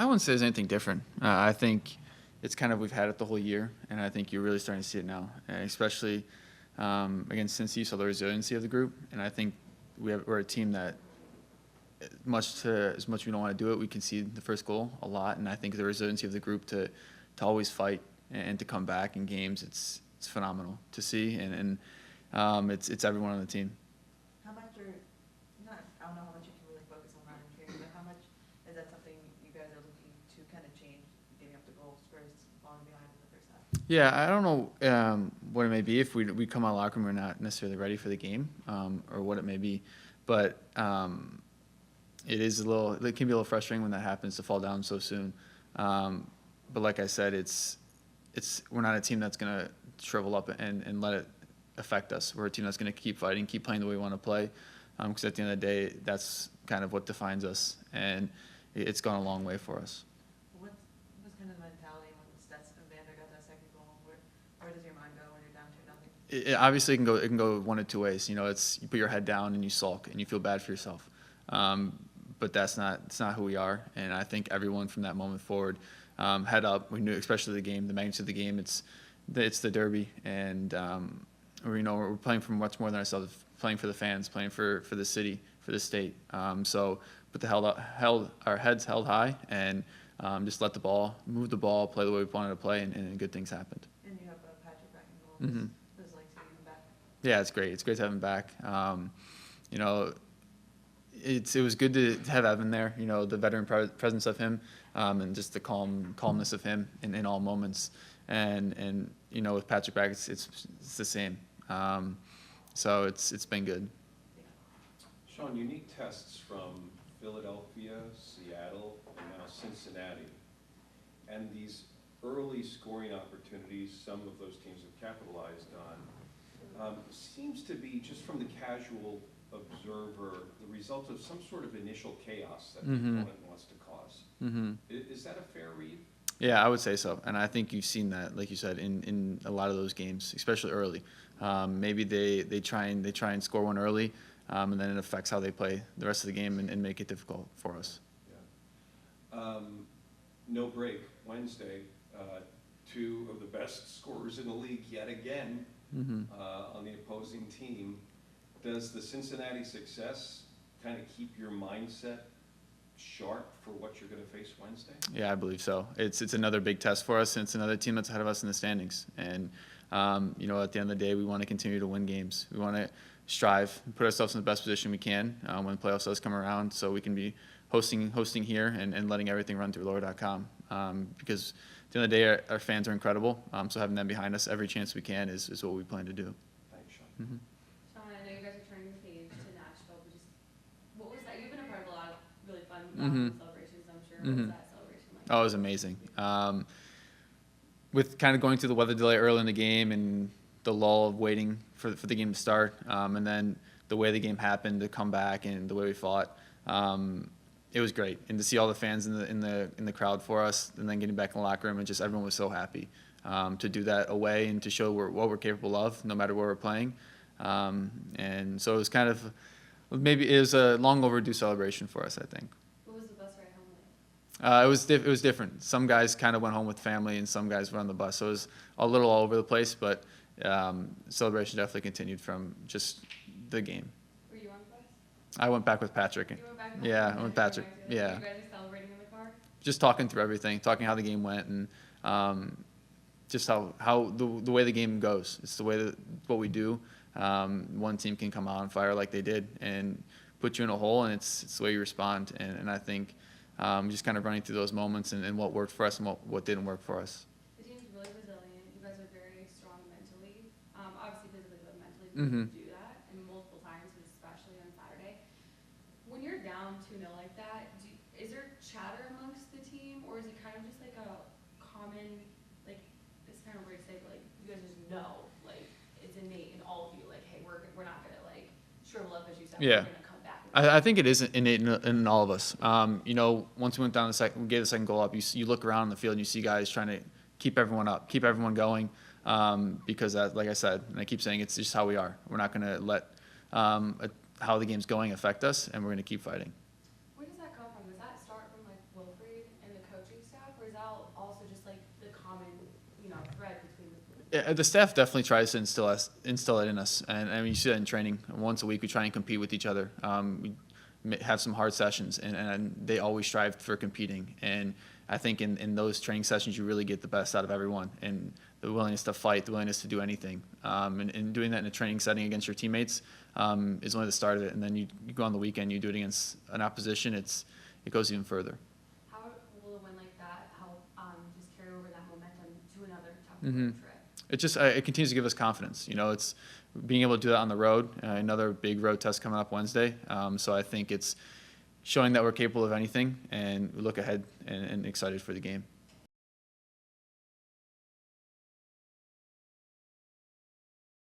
I wouldn't say there's anything different. I think it's kind of we've had it the whole year, and I think you're really starting to see it now, and especially against Cincy, you saw the resiliency of the group, and I think we're a team that as much we don't want to do it, we concede the first goal a lot, and I think the resiliency of the group to always fight and to come back in games, it's phenomenal to see, and it's everyone on the team. How much are, not, I don't know how much you can really focus on that in training, but how much is that something you guys are looking to kind of change, getting up the goals versus falling behind in the first half? Yeah, I don't know what it may be if we come out of the locker room, we're not necessarily ready for the game, or what it may be, but it can be a little frustrating when that happens to fall down so soon. But like I said, we're not a team that's going to shrivel up and let it affect us. We're a team that's going to keep fighting, keep playing the way we want to play, because at the end of the day, that's kind of what defines us, and it's gone a long way for us. What was kind of the mentality when Stetson and Vander got that second goal? Where does your mind go when you're down 2-0? Obviously, it can go one of two ways. It's you put your head down and you sulk and you feel bad for yourself. But it's not who we are, and I think everyone from that moment forward, head up. We knew, especially the magnitude of the game. It's the derby, and we're playing for much more than ourselves. Playing for the fans, playing for the city, for the state. So put our heads held high, and just move the ball, play the way we wanted to play, and good things happened. And you have Patrick back in goal. Mm-hmm. What is it like to have him back? Yeah, it's great. It's great to have him back. It was good to have Evan there. The veteran presence of him, and just the calmness of him in all moments. And with Patrick back, it's the same. So it's been good. Sean, unique tests from Philadelphia, Seattle, and now Cincinnati, and these early scoring opportunities some of those teams have capitalized on, seems to be, just from the casual observer, the result of some sort of initial chaos that the opponent wants to cause. Mm-hmm. Is that a fair read? Yeah, I would say so, and I think you've seen that, like you said, in a lot of those games, especially early. Maybe they try and score one early, and then it affects how they play the rest of the game and make it difficult for us. Yeah. No break Wednesday. Two of the best scorers in the league yet again on the opposing team. Does the Cincinnati success kind of keep your mindset sharp for what you're going to face Wednesday? Yeah, I believe so. It's another big test for us, and it's another team that's ahead of us in the standings. And at the end of the day, we want to continue to win games. We want to strive, put ourselves in the best position we can when the playoffs does come around, so we can be hosting here and letting everything run through lower.com. Because at the end of the day, our fans are incredible. So having them behind us every chance we can is what we plan to do. Thanks, Sean. Mm-hmm. Sean, I know you guys are turning the page to Nashville, but what was that? You've been a part of a lot of really fun celebrations, I'm sure. What was that celebration like? Oh, it was amazing. With kind of going through the weather delay early in the game and the lull of waiting for the game to start, and then the way the game happened, to come back and the way we fought, it was great. And to see all the fans in the crowd for us, and then getting back in the locker room, and just everyone was so happy to do that away and to show what we're capable of, no matter where we're playing. And so it was kind of maybe it was a long overdue celebration for us, I think. What was the bus ride home like? It was different. Some guys kind of went home with family, and some guys were on the bus. So it was a little all over the place, but celebration definitely continued from just the game. Were you on the bus? I went back with Patrick. You went back? Yeah, I went with Patrick. Yeah. You guys are celebrating in the car? Just talking through everything, talking how the game went, and just how the way the game goes. It's the way that what we do. One team can come out on fire like they did and put you in a hole, and it's the way you respond. And I think just kind of running through those moments and what worked for us and what didn't work for us. The team's really resilient. You guys are very strong mentally. Obviously physically, but mentally you do that, and multiple times, especially on Saturday. When you're down 2-0 like that, is there chatter amongst the team, or is it kind of just like a common, like, it's kind of weird to say, but like you guys just know, like it's innate in all of you, like, hey, we're not gonna like shrivel up, as you said. Yeah. We're gonna come back. I think it is innate in all of us. Once we went down we gave the second goal up. You look around the field and you see guys trying to keep everyone up, keep everyone going, because like I said, and I keep saying, it's just how we are. We're not going to let how the game's going affect us, and we're going to keep fighting. Where does that come from? Does that start from like Wilfried and the is that also just like the common, thread between Yeah, the staff definitely tries to instill it in us, and I mean you see that in training. Once a week, we try and compete with each other. We have some hard sessions, and they always strive for competing. And I think in those training sessions, you really get the best out of everyone, and the willingness to fight, the willingness to do anything, and doing that in a training setting against your teammates is only the start of it. And then you go on the weekend, you do it against an opposition. It goes even further. how will a win like that help just carry over that momentum to another tough Mhm. road trip? It continues to give us confidence. It's being able to do that on the road. Another big road test coming up Wednesday. So I think it's showing that we're capable of anything, and we look ahead and excited for the game.